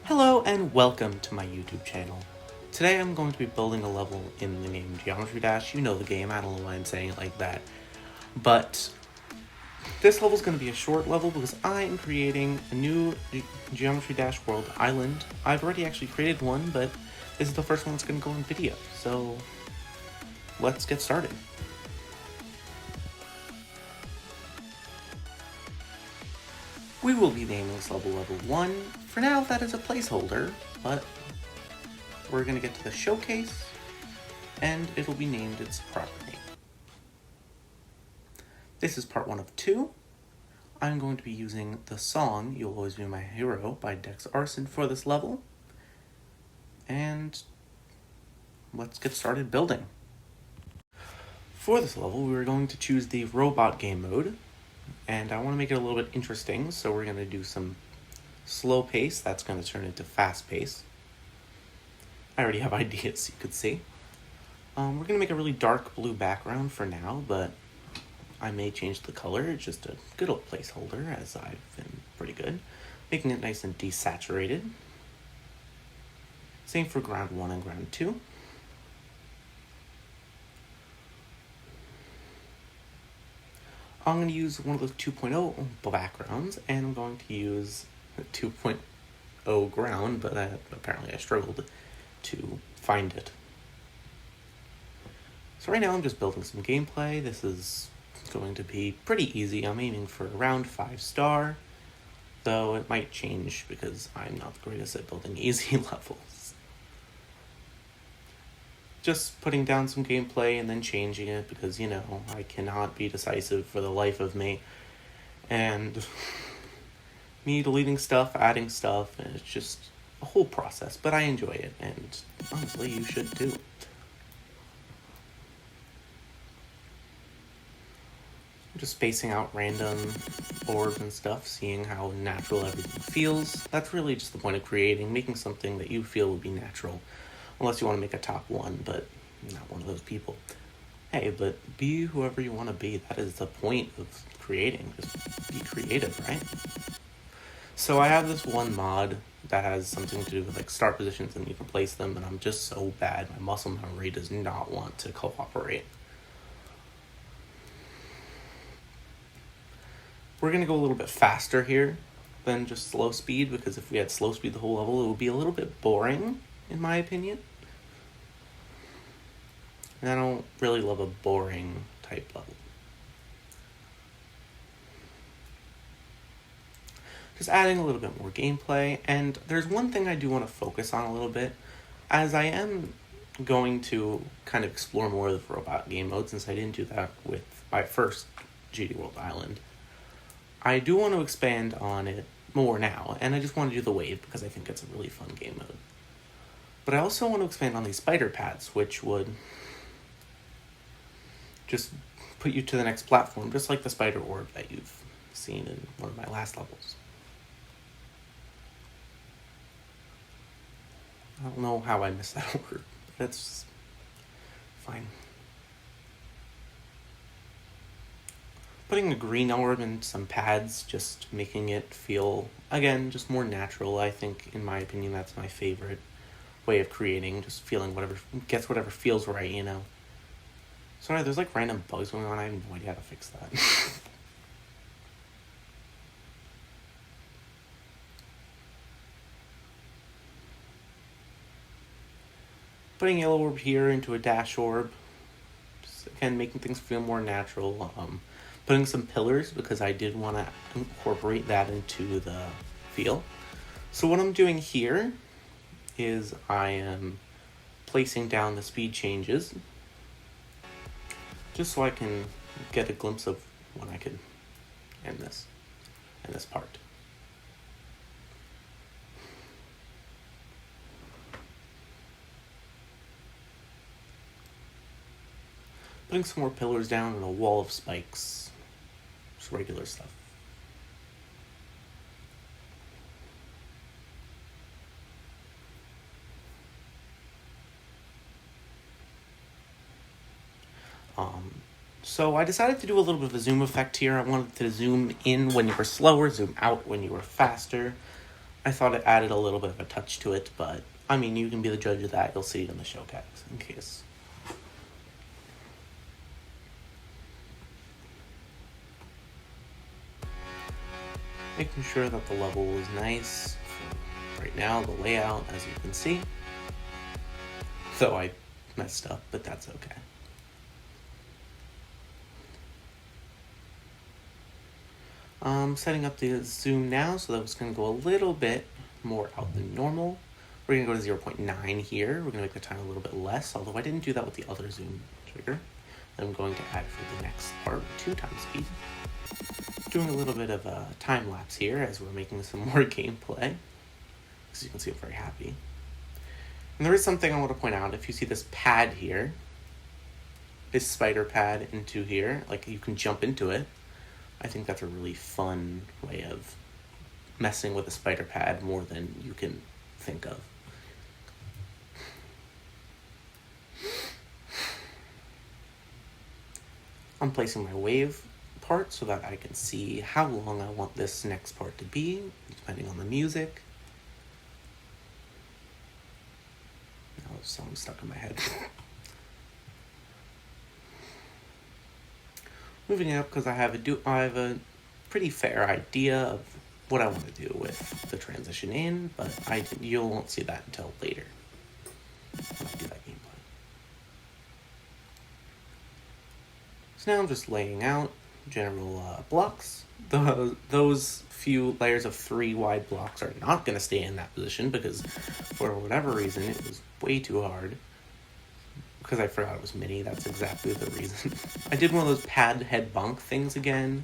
Hello and welcome to my YouTube channel. Today I'm going to be building a level in the game Geometry Dash. You know the game, I don't know why I'm saying it like that. But this level is going to be a short level because I am creating a new Geometry Dash World island. I've already actually created one, but this is the first one that's going to go in video. So let's get started. We will be naming this level 1. For now, that is a placeholder, but we're going to get to the showcase, and it'll be named its proper name. This is part 1 of 2. I'm going to be using the song You'll Always Be My Hero by Dex Arson for this level. And let's get started building. For this level, we're going to choose the robot game mode. And I want to make it a little bit interesting, so we're going to do some slow pace. That's going to turn into fast pace. I already have ideas, you could see. We're going to make a really dark blue background for now, but I may change the color. It's just a good old placeholder, as I've been pretty good. Making it nice and desaturated. Same for ground 1 and ground 2. I'm going to use one of those 2.0 backgrounds, and I'm going to use 2.0 ground, but apparently I struggled to find it. So right now I'm just building some gameplay. This is going to be pretty easy. I'm aiming for around 5-star, though it might change because I'm not the greatest at building easy levels. Just putting down some gameplay and then changing it because, you know, I cannot be decisive for the life of me. And me deleting stuff, adding stuff, and it's just a whole process. But I enjoy it, and honestly, you should too. I'm just spacing out random orbs and stuff, seeing how natural everything feels. That's really just the point of creating, making something that you feel would be natural. Unless you want to make a top 1, but I'm not one of those people. Hey, but be whoever you want to be. That is the point of creating. Just be creative, right? So I have this one mod that has something to do with like start positions and you can place them, and I'm just so bad. My muscle memory does not want to cooperate. We're going to go a little bit faster here than just slow speed, because if we had slow speed the whole level, it would be a little bit boring, in my opinion. And I don't really love a boring type level. Just adding a little bit more gameplay, and there's one thing I do want to focus on a little bit, as I am going to kind of explore more of the robot game mode, since I didn't do that with my first GD World Island. I do want to expand on it more now, and I just want to do the wave because I think it's a really fun game mode. But I also want to expand on these spider paths, which would just put you to the next platform, just like the spider orb that you've seen in one of my last levels. I don't know how I missed that orb. That's fine. Putting a green orb and some pads, just making it feel, again, just more natural. I think, in my opinion, that's my favorite way of creating, just feeling whatever feels right, you know. Sorry, there's like random bugs going on. I have no idea how to fix that. Putting yellow orb here into a dash orb, just again making things feel more natural. Putting some pillars because I did want to incorporate that into the feel. So what I'm doing here is I am placing down the speed changes just so I can get a glimpse of when I could end this part. Putting some more pillars down and a wall of spikes. Just regular stuff. So I decided to do a little bit of a zoom effect here. I wanted to zoom in when you were slower, zoom out when you were faster. I thought it added a little bit of a touch to it, but I mean, you can be the judge of that. You'll see it in the showcase in case. Making sure that the level is nice. Right now, the layout, as you can see. Though I messed up, but that's okay. Setting up the zoom now, so that it's going to go a little bit more out than normal. We're going to go to 0.9 here. We're going to make the time a little bit less, although I didn't do that with the other zoom trigger. I'm going to add for the next part 2 times speed. Doing a little bit of a time lapse here as we're making some more gameplay. As you can see, I'm very happy. And there is something I want to point out. If you see this pad here, this spider pad into here, like you can jump into it. I think that's a really fun way of messing with a spider pad more than you can think of. I'm placing my wave part so that I can see how long I want this next part to be, depending on the music. Now the song's stuck in my head. Moving up because I have a pretty fair idea of what I want to do with the transition in, but you won't see that until later when I do that gameplay. So now I'm just laying out general blocks. Those few layers of 3 wide blocks are not going to stay in that position because for whatever reason it was way too hard. Because I forgot it was mini, that's exactly the reason. I did one of those pad head bonk things again.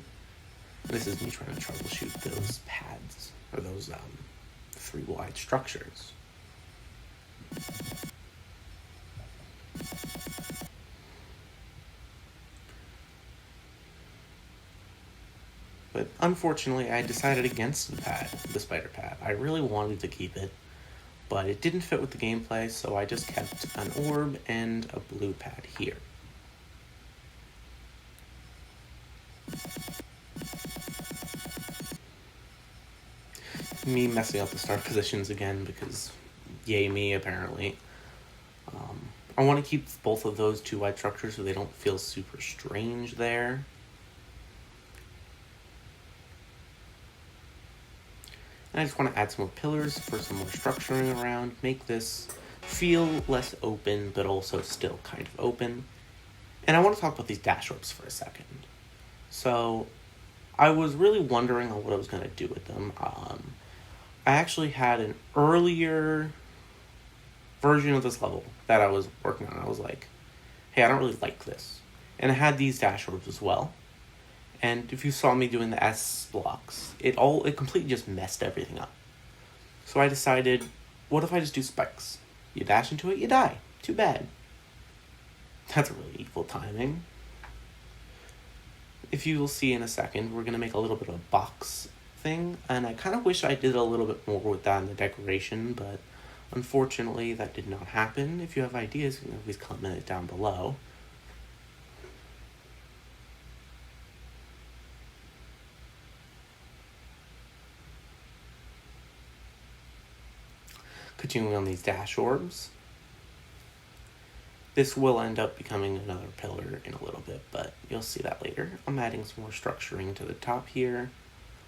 This is me trying to troubleshoot those pads, or those 3 wide structures. But unfortunately, I decided against the spider pad. I really wanted to keep it, but it didn't fit with the gameplay, so I just kept an orb and a blue pad here. Me messing up the start positions again because yay me, apparently. I want to keep both of those 2 wide structures so they don't feel super strange there. And I just want to add some more pillars for some more structuring around, make this feel less open, but also still kind of open. And I want to talk about these dash orbs for a second. So, I was really wondering on what I was going to do with them. I actually had an earlier version of this level that I was working on. I was like, hey, I don't really like this. And I had these dash orbs as well. And if you saw me doing the S blocks, it completely just messed everything up. So I decided, what if I just do spikes? You dash into it, you die. Too bad. That's really evil timing. If you will see in a second, we're going to make a little bit of a box thing. And I kind of wish I did a little bit more with that in the decoration, but unfortunately that did not happen. If you have ideas, you can always comment it down below. Continuing on these dash orbs. This will end up becoming another pillar in a little bit, but you'll see that later. I'm adding some more structuring to the top here,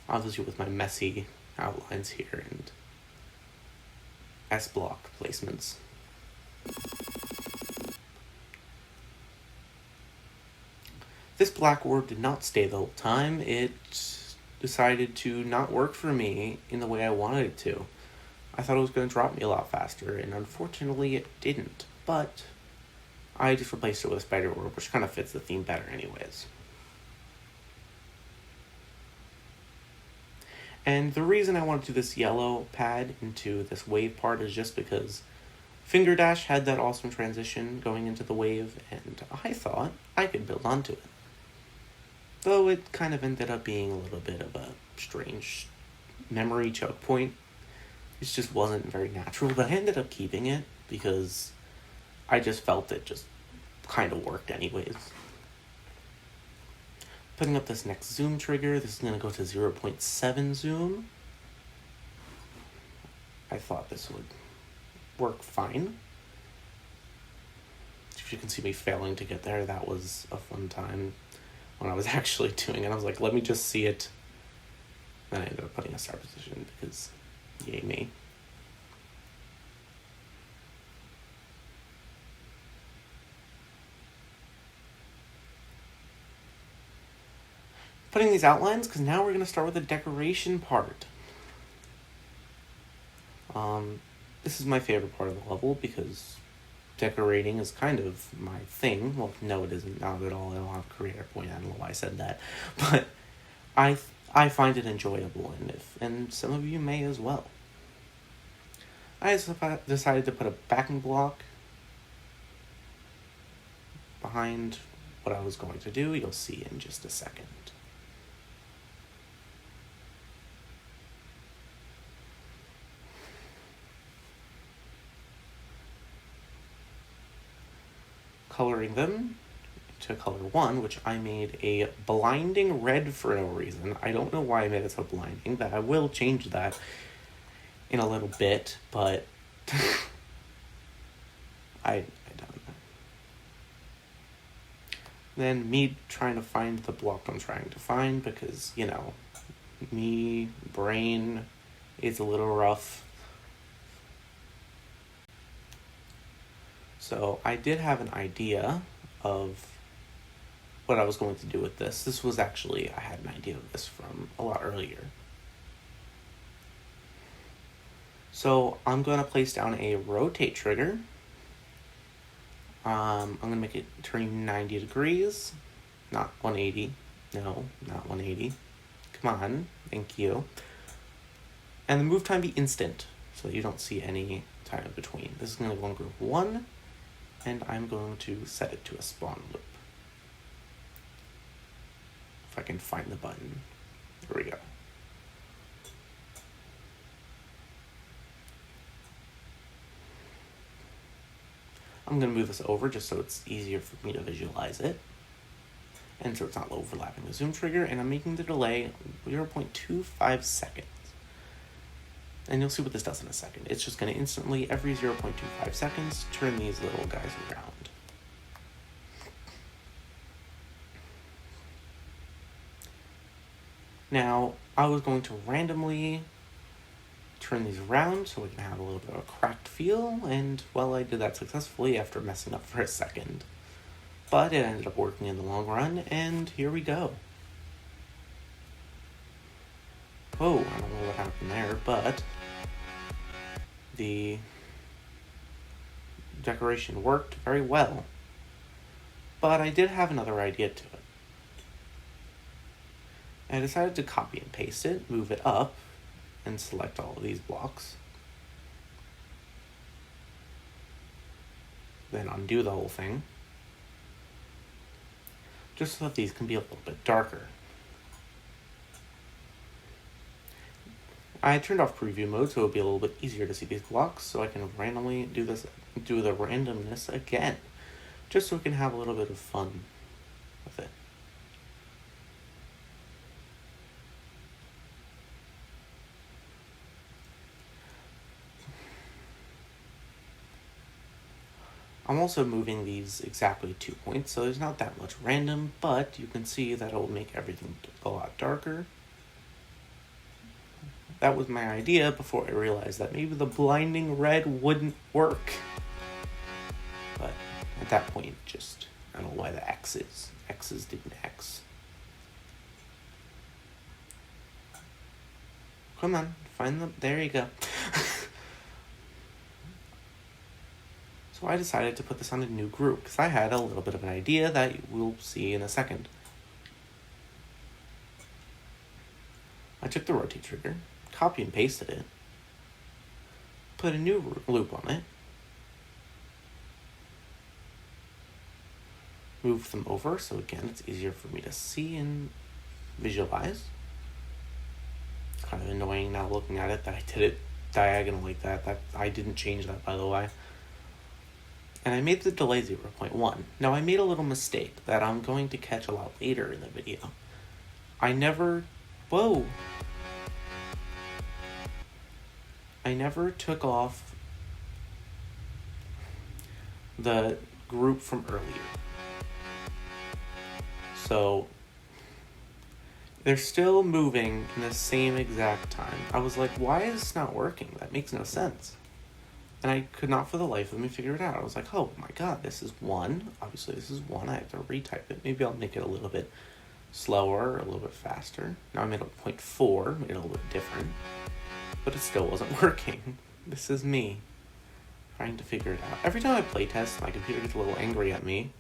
obviously with my messy outlines here and S-block placements. This black orb did not stay the whole time. It decided to not work for me in the way I wanted it to. I thought it was going to drop me a lot faster, and unfortunately it didn't. But I just replaced it with a spider orb, which kind of fits the theme better anyways. And the reason I wanted to do this yellow pad into this wave part is just because Finger Dash had that awesome transition going into the wave, and I thought I could build onto it. Though it kind of ended up being a little bit of a strange memory choke point. It just wasn't very natural, but I ended up keeping it because I just felt it just kind of worked anyways. Putting up this next zoom trigger, this is going to go to 0.7 zoom. I thought this would work fine. If you can see me failing to get there, that was a fun time when I was actually doing it. I was like, let me just see it. Then I ended up putting a start position because yay me. Putting these outlines because now we're going to start with the decoration part. This is my favorite part of the level because decorating is kind of my thing. Well, no, it isn't. Not at all. I don't have a creator point. I don't know why I said that. But I find it enjoyable, and some of you may as well. I decided to put a backing block behind what I was going to do. You'll see in just a second. Coloring them to color 1, which I made a blinding red for no reason. I don't know why I made it so blinding, but I will change that in a little bit, but I don't know. Then me trying to find the block I'm trying to find because, you know, me, brain is a little rough. So I did have an idea of what I was going to do with this. This was actually, I had an idea of this from a lot earlier. So I'm going to place down a rotate trigger. I'm going to make it turn 90 degrees, not 180. No, not 180. Come on, thank you. And the move time be instant, so you don't see any time in between. This is going to go in group 1. And I'm going to set it to a spawn loop. If I can find the button. There we go. I'm going to move this over just so it's easier for me to visualize it. And so it's not overlapping the zoom trigger. And I'm making the delay 0.25 seconds. And you'll see what this does in a second. It's just going to instantly, every 0.25 seconds, turn these little guys around. Now, I was going to randomly turn these around so we can have a little bit of a cracked feel, and, well, I did that successfully after messing up for a second. But it ended up working in the long run, and here we go. Oh, I don't know what happened there, but the decoration worked very well. But I did have another idea to it. I decided to copy and paste it, move it up, and select all of these blocks. Then undo the whole thing, just so that these can be a little bit darker. I turned off preview mode so it'll be a little bit easier to see these blocks, so I can randomly do the randomness again, just so we can have a little bit of fun with it. I'm also moving these exactly 2 points, so there's not that much random, but you can see that it will make everything a lot darker. That was my idea before I realized that maybe the blinding red wouldn't work. But at that point, just, I don't know why the X's didn't X. Come on, find them, there you go. So I decided to put this on a new group, because I had a little bit of an idea that we'll see in a second. I took the rotate trigger, copy and pasted it, put a new loop on it, move them over so again it's easier for me to see and visualize. Kind of annoying now looking at it that I did it diagonal like that. I didn't change that, by the way. And I made the delay 0.1. Now I made a little mistake that I'm going to catch a lot later in the video. I never took off the group from earlier. So they're still moving in the same exact time. I was like, why is this not working? That makes no sense. And I could not for the life of me figure it out. I was like, oh my god, this is 1. Obviously, this is 1. I have to retype it. Maybe I'll make it a little bit slower or a little bit faster. Now I made a 0.4, made it a little bit different. But it still wasn't working. This is me trying to figure it out. Every time I playtest, my computer gets a little angry at me.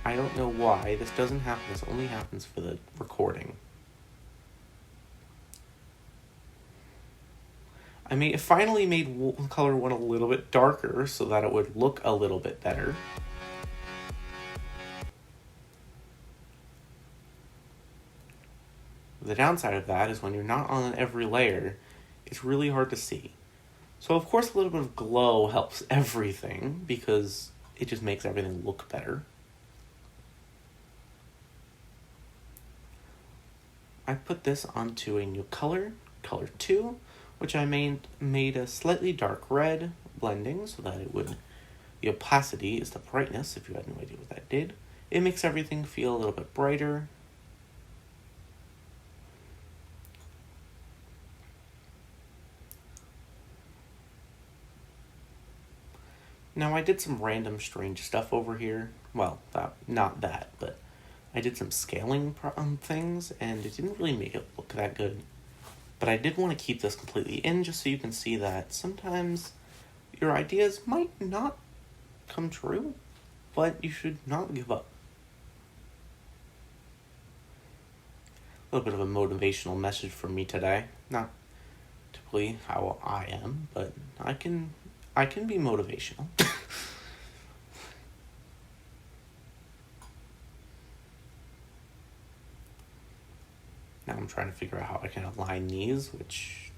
I don't know why. This doesn't happen. This only happens for the recording. I finally made color 1 a little bit darker so that it would look a little bit better. The downside of that is when you're not on every layer, it's really hard to see. So of course a little bit of glow helps everything because it just makes everything look better. I put this onto a new color, color 2, which I made a slightly dark red blending so that it would, the opacity is the brightness, if you had no idea what that did. It makes everything feel a little bit brighter. Now I did some random strange stuff over here. Well, not that, but I did some scaling things, and it didn't really make it look that good. But I did want to keep this completely in just so you can see that sometimes your ideas might not come true, but you should not give up. A little bit of a motivational message for me today. Not typically how I am, but I can be motivational. Now I'm trying to figure out how I can align these, which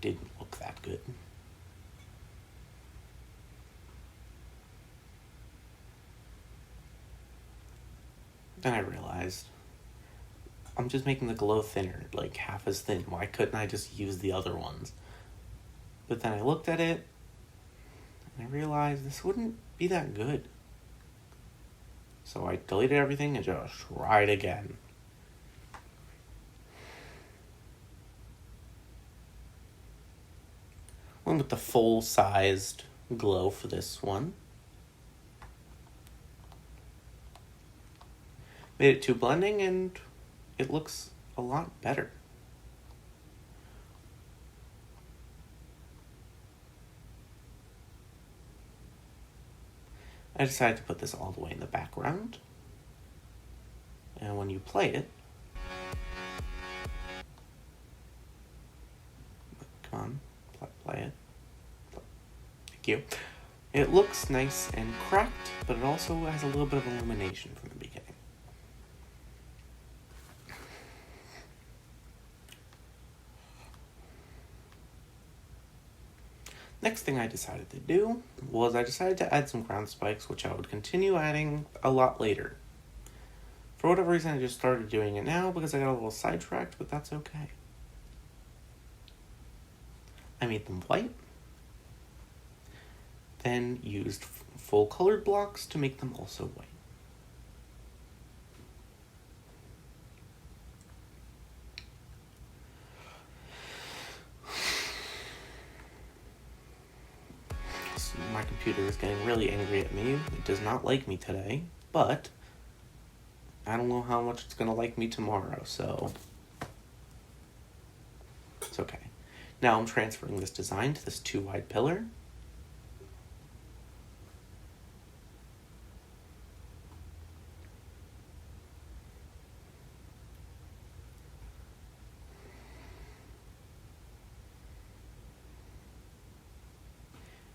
didn't look that good. Then I realized I'm just making the glow thinner, like half as thin. Why couldn't I just use the other ones? But then I looked at it and I realized this wouldn't be that good. So I deleted everything and just tried again. Went with the full-sized glow for this one. Made it to blending and it looks a lot better. I decided to put this all the way in the background. And when you play it, come on, play it. Thank you. It looks nice and cracked, but it also has a little bit of illumination from the beginning. Next thing I decided to do was I decided to add some ground spikes, which I would continue adding a lot later. For whatever reason, I just started doing it now because I got a little sidetracked, but that's okay. I made them white, then used full colored blocks to make them also white. So my computer is getting really angry at me. It does not like me today, but I don't know how much it's going to like me tomorrow, so it's okay. Now I'm transferring this design to this 2-wide pillar.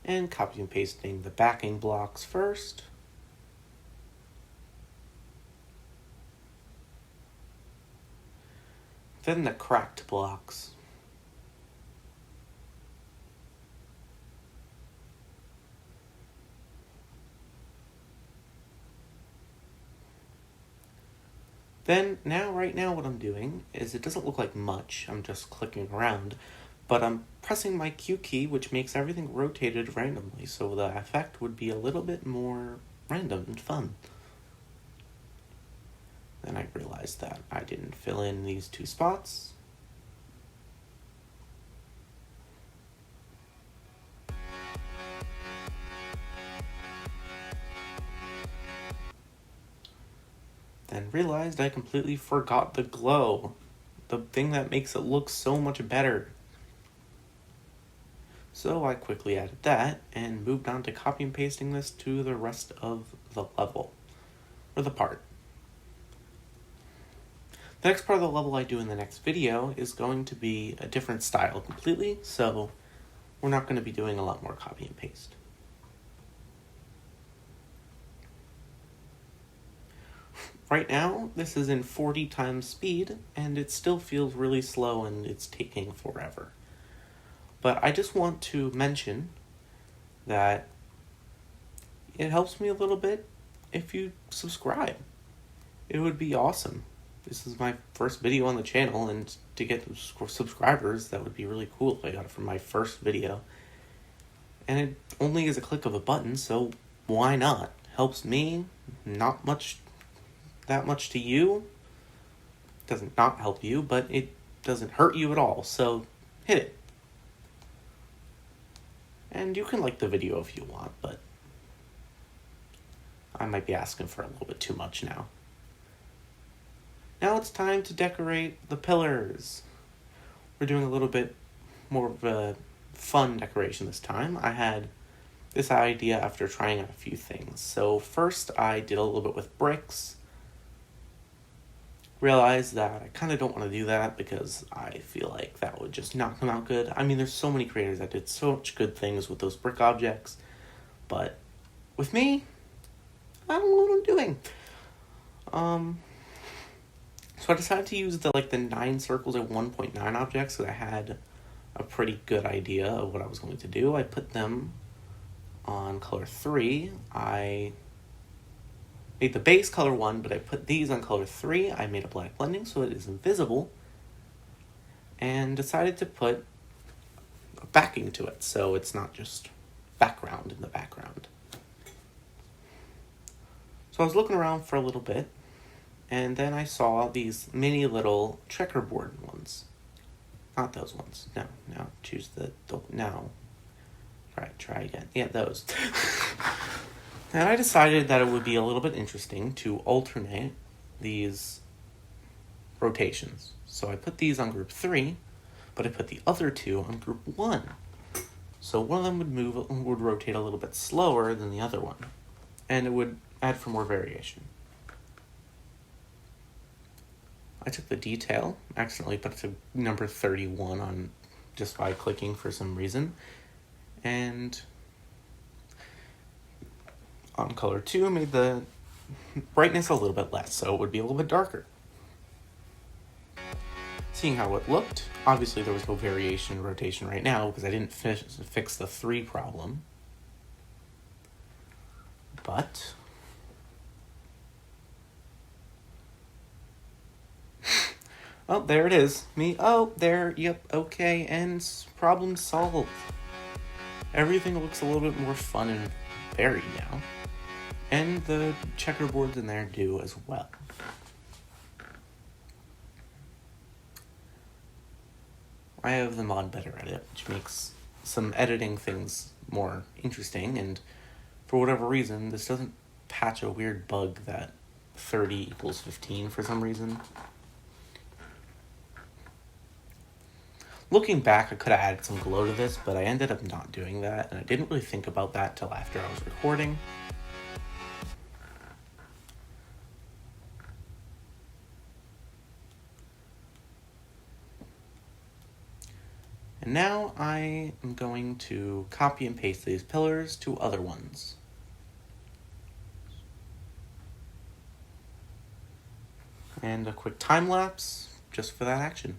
And copy and pasting the backing blocks first. Then the cracked blocks. Right now what I'm doing is, it doesn't look like much, I'm just clicking around, but I'm pressing my Q key, which makes everything rotated randomly, so the effect would be a little bit more random and fun. Then I realized that I didn't fill in these 2 spots. Then realized I completely forgot the glow, the thing that makes it look so much better. So I quickly added that and moved on to copy and pasting this to the rest of the level, or the part. The next part of the level I do in the next video is going to be a different style completely, so we're not going to be doing a lot more copy and paste. Right now, this is in 40 times speed, and it still feels really slow and it's taking forever. But I just want to mention that it helps me a little bit if you subscribe. It would be awesome. This is my first video on the channel, and to get subscribers, that would be really cool if I got it from my first video. And it only is a click of a button, so why not? Helps me, not that much to you. Doesn't not help you, but it doesn't hurt you at all, so hit it. And you can like the video if you want, but I might be asking for a little bit too much now. Now it's time to decorate the pillars. We're doing a little bit more of a fun decoration this time. I had this idea after trying out a few things. So first I did a little bit with bricks. Realized that I kind of don't want to do that because I feel like that would just not come out good. I mean, there's so many creators that did such good things with those brick objects, but with me, I don't know what I'm doing. So I decided to use the 9 circles at 1.9 objects, because I had a pretty good idea of what I was going to do. I put them on color 3. I made the base color 1, but I put these on color 3. I made a black blending so it is invisible, and decided to put a backing to it, so it's not just background in the background. So I was looking around for a little bit, and then I saw these mini little checkerboard ones. Not those ones. No. Choose no. Try again. Yeah, those. And I decided that it would be a little bit interesting to alternate these rotations. So I put these on group 3, but I put the other 2 on group 1. So one of them would rotate a little bit slower than the other one, and it would add for more variation. I took the detail, accidentally put it to number 31 on just by clicking for some reason, and on color 2 made the brightness a little bit less, so it would be a little bit darker. Seeing how it looked, obviously there was no variation in rotation right now because I didn't fix the 3 problem, but oh, there it is. Yep, okay, and problem solved. Everything looks a little bit more fun and varied now. And the checkerboards in there do as well. I have the mod Better Edit, which makes some editing things more interesting, and for whatever reason, this doesn't patch a weird bug that 30 equals 15 for some reason. Looking back, I could have added some glow to this, but I ended up not doing that, and I didn't really think about that till after I was recording. And now I am going to copy and paste these pillars to other ones. And a quick time lapse just for that action.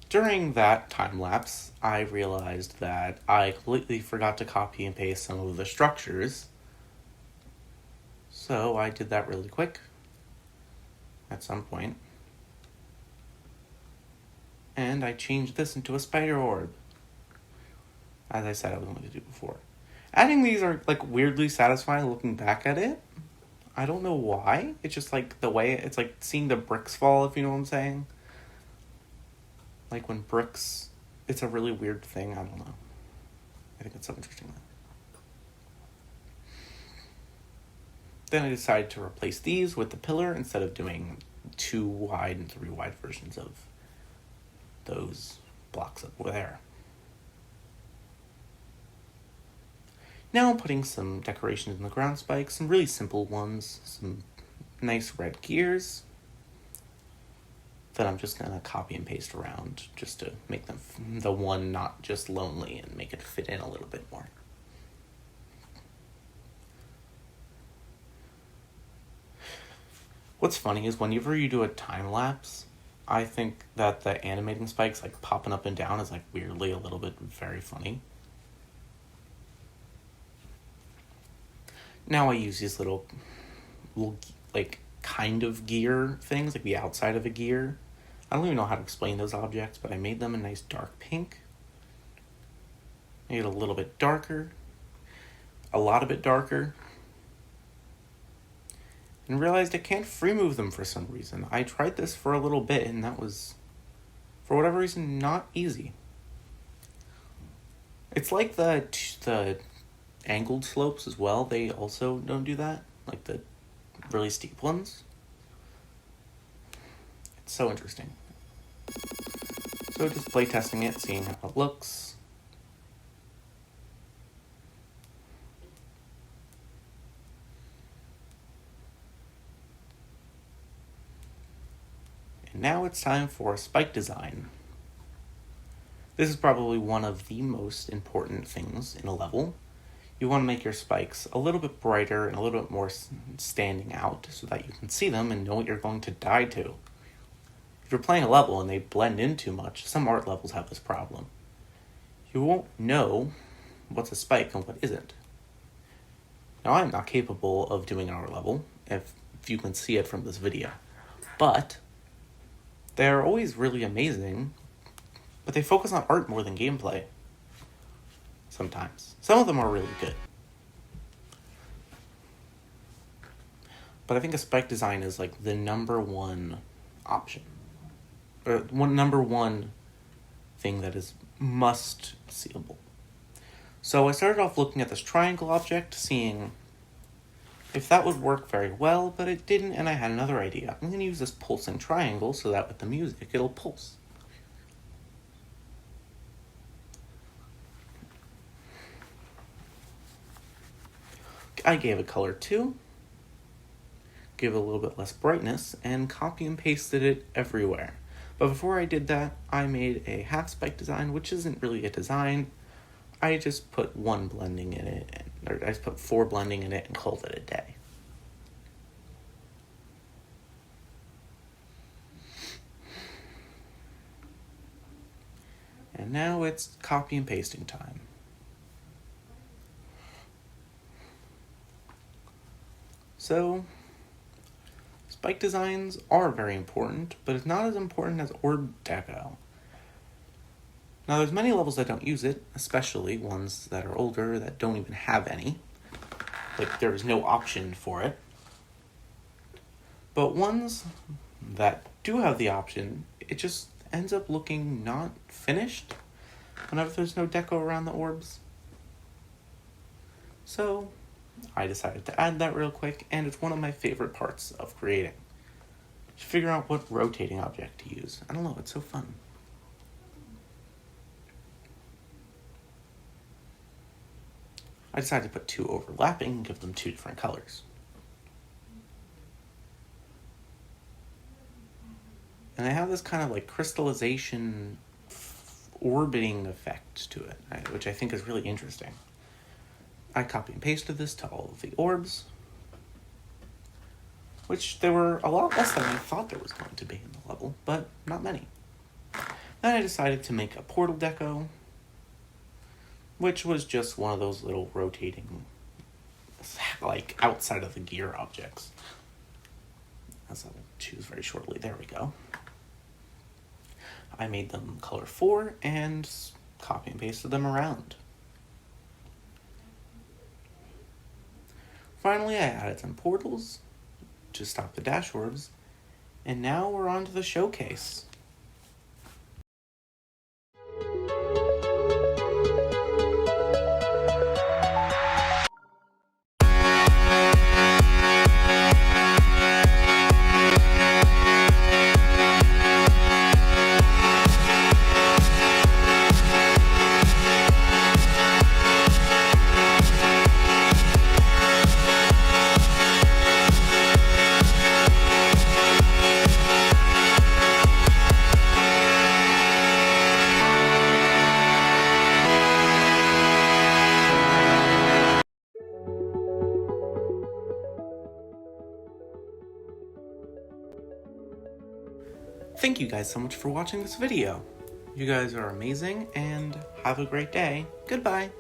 During that time lapse, I realized that I completely forgot to copy and paste some of the structures. So I did that really quick. at some point. And I changed this into a spider orb. As I said I was going to do before. Adding these are like weirdly satisfying looking back at it. I don't know why. It's just like the way it's like seeing the bricks fall, if you know what I'm saying. Like when bricks, it's a really weird thing. I don't know. I think it's so interesting. Then I decided to replace these with the pillar instead of doing 2 wide and 3 wide versions of those blocks up there. Now I'm putting some decorations in the ground spikes, some really simple ones, some nice red gears that I'm just going to copy and paste around just to make them the one not just lonely and make it fit in a little bit more. What's funny is whenever you do a time lapse, I think that the animating spikes like popping up and down is like weirdly a little bit very funny. Now I use these little like kind of gear things, like the outside of a gear. I don't even know how to explain those objects, but I made them a nice dark pink. Made it a little bit darker. A lot bit darker. And realized I can't free move them for some reason. I tried this for a little bit and that was, for whatever reason, not easy. It's like the angled slopes as well. They also don't do that. Like the really steep ones. It's so interesting. So just play testing it, seeing how it looks. And now it's time for spike design. This is probably one of the most important things in a level. You want to make your spikes a little bit brighter and a little bit more standing out so that you can see them and know what you're going to die to. If you're playing a level and they blend in too much, some art levels have this problem. You won't know what's a spike and what isn't. Now, I'm not capable of doing an art level, if you can see it from this video. But they're always really amazing, but they focus on art more than gameplay. Sometimes. Some of them are really good. But I think a spike design is like the number one option. Or number one thing that is must seeable. So I started off looking at this triangle object, seeing if that would work very well, but it didn't, and I had another idea. I'm going to use this pulsing triangle so that with the music it'll pulse. I gave a color 2, gave it a little bit less brightness, and copy and pasted it everywhere. But before I did that, I made a half spike design, which isn't really a design. I just put 1 blending in it, or I just put 4 blending in it and called it a day. And now it's copy and pasting time. So, spike designs are very important, but it's not as important as orb deco. Now, there's many levels that don't use it, especially ones that are older that don't even have any. Like, there's no option for it. But ones that do have the option, it just ends up looking not finished whenever there's no deco around the orbs. So I decided to add that real quick, and it's one of my favorite parts of creating. Just figure out what rotating object to use. I don't know, it's so fun. I decided to put 2 overlapping and give them 2 different colors. And I have this kind of like crystallization orbiting effect to it, which I think is really interesting. I copy and pasted this to all of the orbs, which there were a lot less than I thought there was going to be in the level, but not many. Then I decided to make a portal deco, which was just one of those little rotating, like outside of the gear objects. As I'll choose very shortly. There we go. I made them color 4 and copy and pasted them around. Finally, I added some portals to stop the dash orbs, and now we're on to the showcase. Thank you guys so much for watching this video. You guys are amazing, and have a great day. Goodbye.